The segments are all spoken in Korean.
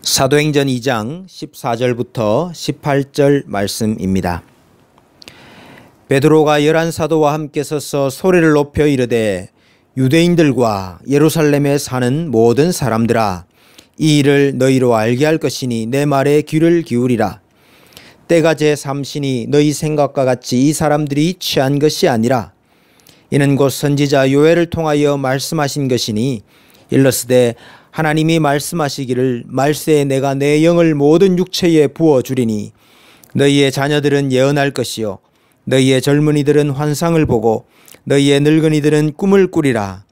사도행전 2장 14절부터 18절 말씀입니다. 베드로가 11사도와 함께 서서 소리를 높여 이르되 유대인들과 예루살렘에 사는 모든 사람들아, 이 일을 너희로 알게 할 것이니 내 말에 귀를 기울이라. 때가 제3시니 너희 생각과 같이 이 사람들이 취한 것이 아니라 이는 곧 선지자 요엘을 통하여 말씀하신 것이니 일러스되 하나님이 말씀하시기를 말세에 내가 내 영을 모든 육체에 부어주리니 너희의 자녀들은 예언할 것이요 너희의 젊은이들은 환상을 보고 너희의 늙은이들은 꿈을 꾸리라.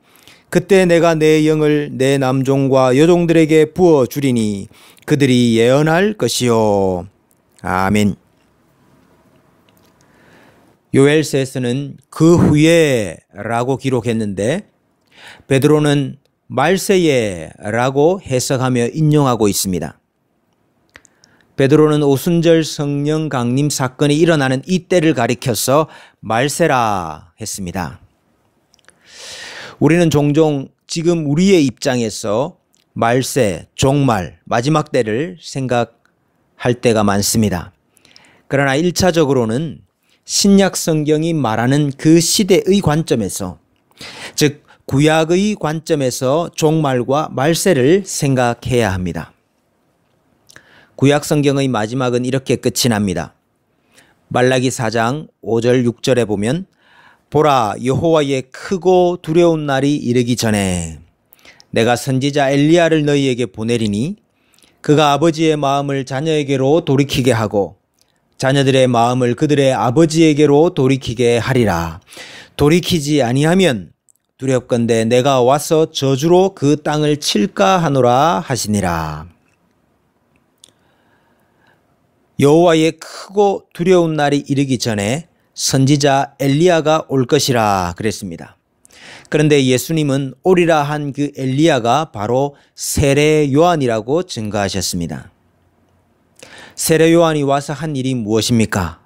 그때 내가 내 영을 내 남종과 여종들에게 부어주리니 그들이 예언할 것이요. 아멘. 요엘서에서는 그 후에 라고 기록했는데 베드로는 말세에 라고 해석하며 인용하고 있습니다. 베드로는 오순절 성령 강림 사건이 일어나는 이때를 가리켜서 말세라 했습니다. 우리는 종종 지금 우리의 입장에서 말세, 종말, 마지막 때를 생각할 때가 많습니다. 그러나 1차적으로는 신약 성경이 말하는 그 시대의 관점에서, 즉 구약의 관점에서 종말과 말세를 생각해야 합니다. 구약 성경의 마지막은 이렇게 끝이 납니다. 말라기 4장 5절 6절에 보면 보라, 여호와의 크고 두려운 날이 이르기 전에 내가 선지자 엘리야를 너희에게 보내리니 그가 아버지의 마음을 자녀에게로 돌이키게 하고 자녀들의 마음을 그들의 아버지에게로 돌이키게 하리라. 돌이키지 아니하면 두렵건대 내가 와서 저주로 그 땅을 칠까 하노라 하시니라. 여호와의 크고 두려운 날이 이르기 전에 선지자 엘리야가 올 것이라 그랬습니다. 그런데 예수님은 오리라 한 그 엘리야가 바로 세례 요한이라고 증거하셨습니다. 세례 요한이 와서 한 일이 무엇입니까?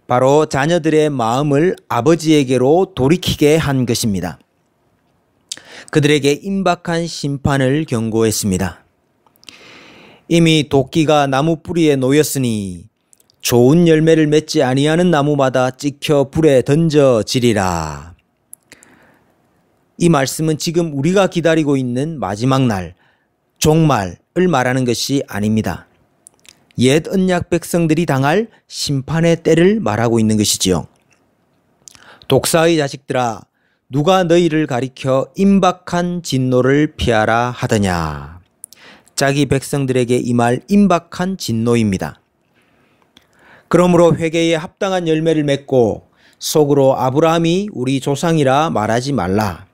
바로 자녀들의 마음을 아버지에게로 돌이키게 한 것입니다. 그들에게 임박한 심판을 경고했습니다. 이미 도끼가 나무 뿌리에 놓였으니 좋은 열매를 맺지 아니하는 나무마다 찍혀 불에 던져지리라. 이 말씀은 지금 우리가 기다리고 있는 마지막 날, 종말을 말하는 것이 아닙니다. 옛 언약 백성들이 당할 심판의 때를 말하고 있는 것이지요. 독사의 자식들아, 누가 너희를 가리켜 임박한 진노를 피하라 하더냐. 자기 백성들에게 임할 임박한 진노입니다. 그러므로 회개에 합당한 열매를 맺고 속으로 아브라함이 우리 조상이라 말하지 말라.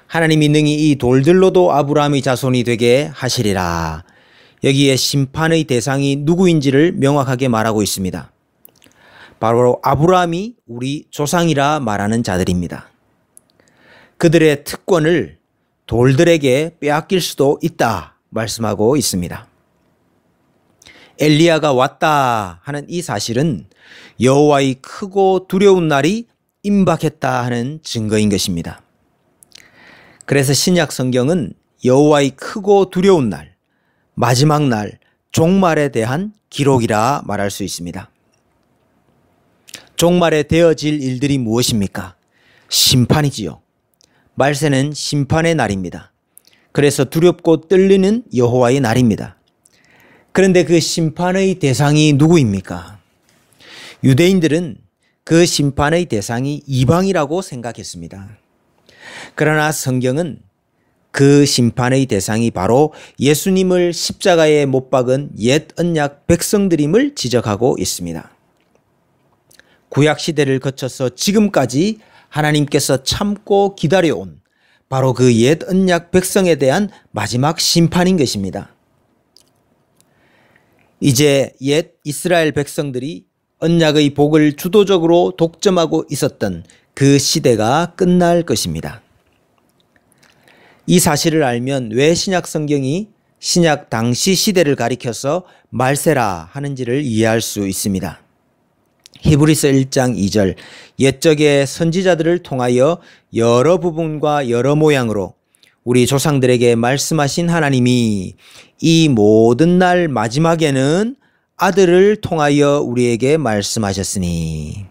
하나님이 능히 이 돌들로도 아브라함의 자손이 되게 하시리라. 여기에 심판의 대상이 누구인지를 명확하게 말하고 있습니다. 바로 아브라함이 우리 조상이라 말하는 자들입니다. 그들의 특권을 돌들에게 빼앗길 수도 있다 말씀하고 있습니다. 엘리야가 왔다 하는 이 사실은 여호와의 크고 두려운 날이 임박했다 하는 증거인 것입니다. 그래서 신약 성경은 여호와의 크고 두려운 날, 마지막 날, 종말에 대한 기록이라 말할 수 있습니다. 종말에 되어질 일들이 무엇입니까? 심판이지요. 말세는 심판의 날입니다. 그래서 두렵고 떨리는 여호와의 날입니다. 그런데 그 심판의 대상이 누구입니까? 유대인들은 그 심판의 대상이 이방이라고 생각했습니다. 그러나 성경은 그 심판의 대상이 바로 예수님을 십자가에 못 박은 옛 언약 백성들임을 지적하고 있습니다. 구약 시대를 거쳐서 지금까지 하나님께서 참고 기다려온 바로 그 옛 언약 백성에 대한 마지막 심판인 것입니다. 이제 옛 이스라엘 백성들이 언약의 복을 주도적으로 독점하고 있었던 그 시대가 끝날 것입니다. 이 사실을 알면 왜 신약 성경이 신약 당시 시대를 가리켜서 말세라 하는지를 이해할 수 있습니다. 히브리서 1장 2절 옛적의 선지자들을 통하여 여러 부분과 여러 모양으로 우리 조상들에게 말씀하신 하나님이 이 모든 날 마지막에는 아들을 통하여 우리에게 말씀하셨으니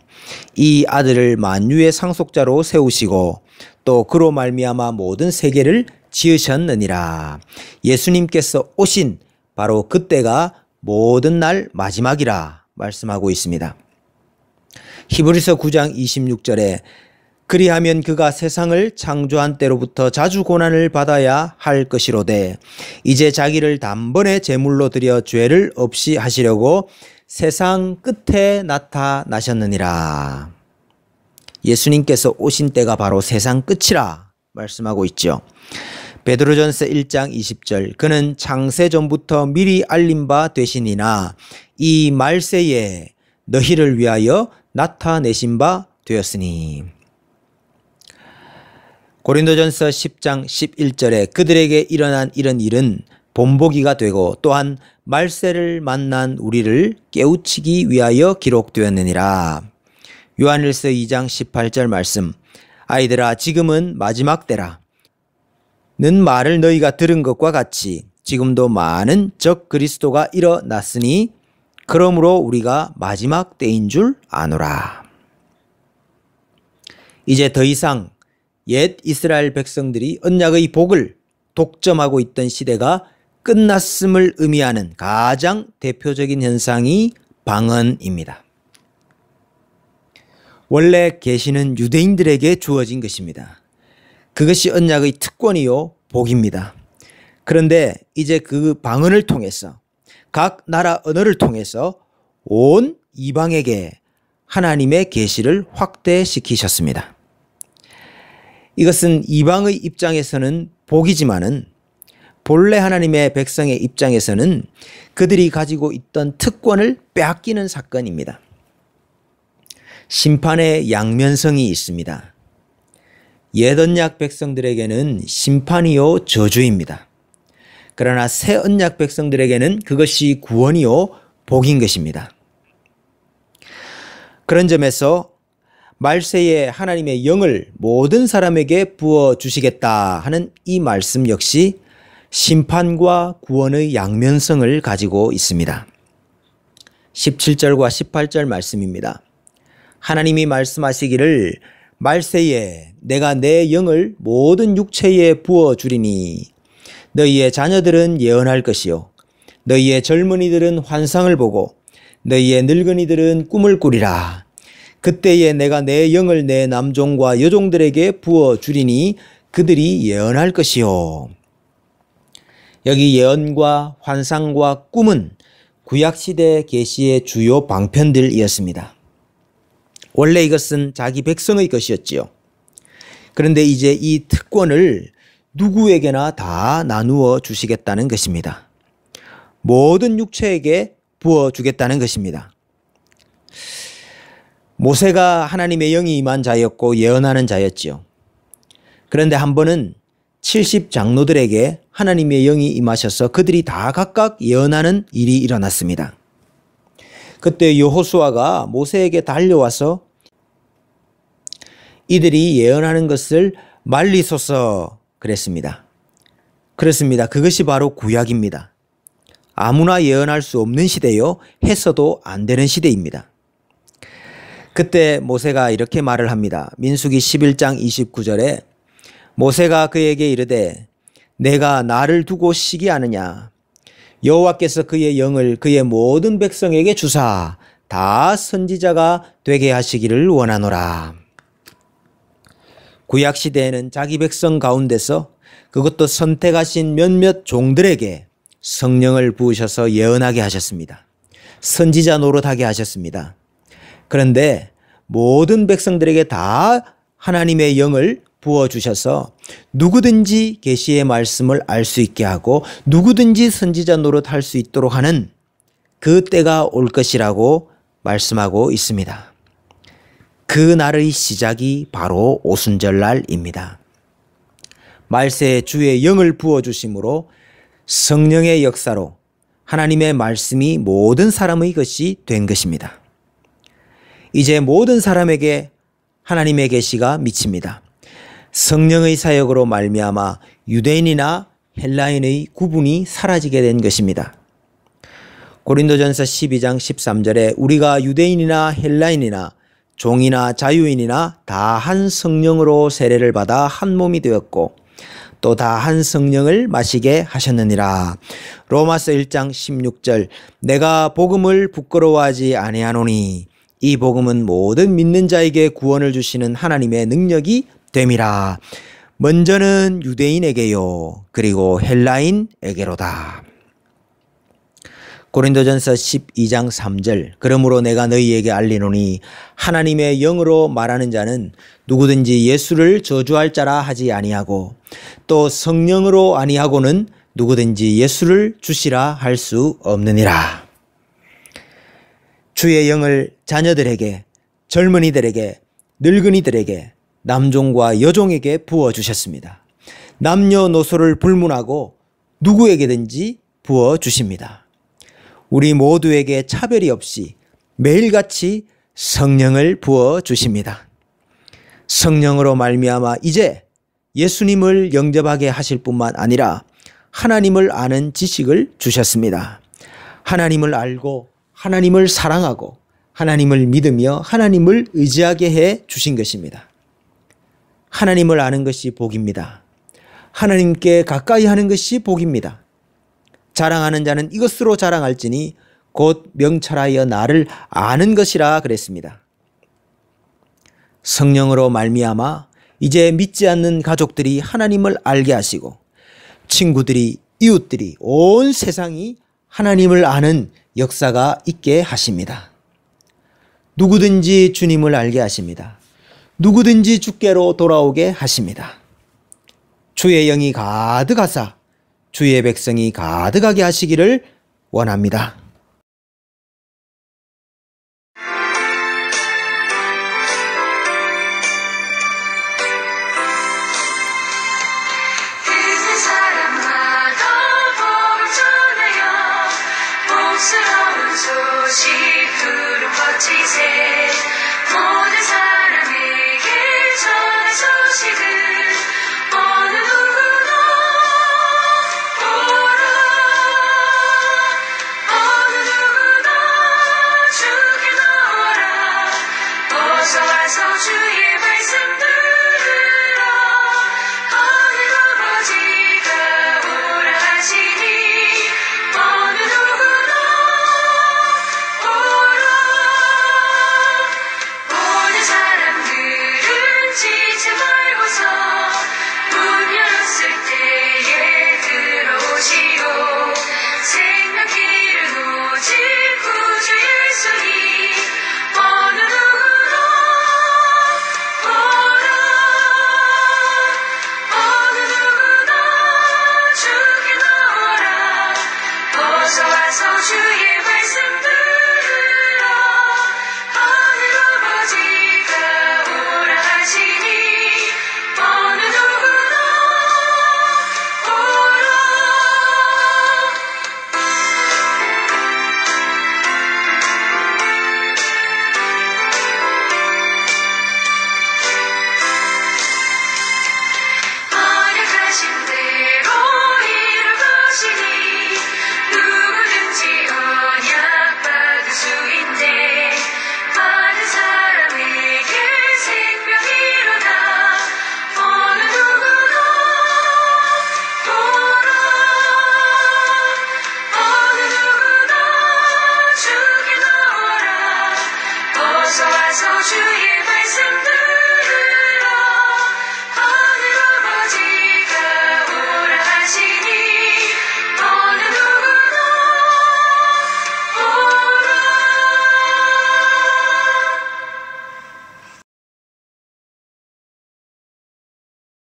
이 아들을 만유의 상속자로 세우시고 또 그로 말미암아 모든 세계를 지으셨느니라. 예수님께서 오신 바로 그때가 모든 날 마지막이라 말씀하고 있습니다. 히브리서 9장 26절에 그리하면 그가 세상을 창조한 때로부터 자주 고난을 받아야 할 것이로되 이제 자기를 단번에 제물로 드려 죄를 없이 하시려고 세상 끝에 나타나셨느니라. 예수님께서 오신 때가 바로 세상 끝이라 말씀하고 있죠. 베드로전서 1장 20절 그는 창세 전부터 미리 알림 바 되시니나 이 말세에 너희를 위하여 나타내신 바 되었으니. 고린도전서 10장 11절에 그들에게 일어난 이런 일은 본보기가 되고 또한 말세를 만난 우리를 깨우치기 위하여 기록되었느니라. 요한일서 2장 18절 말씀 아이들아 지금은 마지막 때라. 는 말을 너희가 들은 것과 같이 지금도 많은 적 그리스도가 일어났으니 그러므로 우리가 마지막 때인 줄 아노라. 이제 더 이상 옛 이스라엘 백성들이 언약의 복을 독점하고 있던 시대가 끝났음을 의미하는 가장 대표적인 현상이 방언입니다. 원래 계시는 유대인들에게 주어진 것입니다. 그것이 언약의 특권이요 복입니다. 그런데 이제 그 방언을 통해서 각 나라 언어를 통해서 온 이방에게 하나님의 계시를 확대시키셨습니다. 이것은 이방의 입장에서는 복이지만은 본래 하나님의 백성의 입장에서는 그들이 가지고 있던 특권을 빼앗기는 사건입니다. 심판의 양면성이 있습니다. 옛 언약 백성들에게는 심판이요 저주입니다. 그러나 새 언약 백성들에게는 그것이 구원이요 복인 것입니다. 그런 점에서 말세에 하나님의 영을 모든 사람에게 부어주시겠다 하는 이 말씀 역시 심판과 구원의 양면성을 가지고 있습니다. 17절과 18절 말씀입니다. 하나님이 말씀하시기를 말세에 내가 내 영을 모든 육체에 부어주리니 너희의 자녀들은 예언할 것이요 너희의 젊은이들은 환상을 보고 너희의 늙은이들은 꿈을 꾸리라. 그때에 내가 내 영을 내 남종과 여종들에게 부어주리니 그들이 예언할 것이요. 여기 예언과 환상과 꿈은 구약시대 계시의 주요 방편들이었습니다. 원래 이것은 자기 백성의 것이었지요. 그런데 이제 이 특권을 누구에게나 다 나누어 주시겠다는 것입니다. 모든 육체에게 부어주겠다는 것입니다. 모세가 하나님의 영이 임한 자였고 예언하는 자였지요. 그런데 한 번은 70장로들에게 하나님의 영이 임하셔서 그들이 다 각각 예언하는 일이 일어났습니다. 그때 여호수아가 모세에게 달려와서 이들이 예언하는 것을 말리소서 그랬습니다. 그렇습니다. 그것이 바로 구약입니다. 아무나 예언할 수 없는 시대요. 해서도 안 되는 시대입니다. 그때 모세가 이렇게 말을 합니다. 민수기 11장 29절에 모세가 그에게 이르되 내가 나를 두고 시기하느냐. 여호와께서 그의 영을 그의 모든 백성에게 주사 다 선지자가 되게 하시기를 원하노라. 구약시대에는 자기 백성 가운데서 그것도 선택하신 몇몇 종들에게 성령을 부으셔서 예언하게 하셨습니다. 선지자 노릇하게 하셨습니다. 그런데 모든 백성들에게 다 하나님의 영을 부어주셔서 누구든지 계시의 말씀을 알 수 있게 하고 누구든지 선지자 노릇할 수 있도록 하는 그 때가 올 것이라고 말씀하고 있습니다. 그 날의 시작이 바로 오순절날입니다. 말세에 주의 영을 부어주심으로 성령의 역사로 하나님의 말씀이 모든 사람의 것이 된 것입니다. 이제 모든 사람에게 하나님의 계시가 미칩니다. 성령의 사역으로 말미암아 유대인이나 헬라인의 구분이 사라지게 된 것입니다. 고린도전서 12장 13절에 우리가 유대인이나 헬라인이나 종이나 자유인이나 다 한 성령으로 세례를 받아 한 몸이 되었고 또 다 한 성령을 마시게 하셨느니라. 로마서 1장 16절 내가 복음을 부끄러워하지 아니하노니 이 복음은 모든 믿는 자에게 구원을 주시는 하나님의 능력이 됨이라. 먼저는 유대인에게요 그리고 헬라인에게로다. 고린도전서 12장 3절 그러므로 내가 너희에게 알리노니 하나님의 영으로 말하는 자는 누구든지 예수를 저주할 자라 하지 아니하고 또 성령으로 아니하고는 누구든지 예수를 주시라 할 수 없느니라. 주의 영을 자녀들에게 젊은이들에게 늙은이들에게 남종과 여종에게 부어주셨습니다. 남녀노소를 불문하고 누구에게든지 부어주십니다. 우리 모두에게 차별이 없이 매일같이 성령을 부어주십니다. 성령으로 말미암아 이제 예수님을 영접하게 하실 뿐만 아니라 하나님을 아는 지식을 주셨습니다. 하나님을 알고 하나님을 사랑하고 하나님을 믿으며 하나님을 의지하게 해 주신 것입니다. 하나님을 아는 것이 복입니다. 하나님께 가까이 하는 것이 복입니다. 자랑하는 자는 이것으로 자랑할지니 곧 명철하여 나를 아는 것이라 그랬습니다. 성령으로 말미암아 이제 믿지 않는 가족들이 하나님을 알게 하시고 친구들이 이웃들이 온 세상이 하나님을 아는 역사가 있게 하십니다. 누구든지 주님을 알게 하십니다. 누구든지 주께로 돌아오게 하십니다. 주의 영이 가득하사 주의 백성이 가득하게 하시기를 원합니다.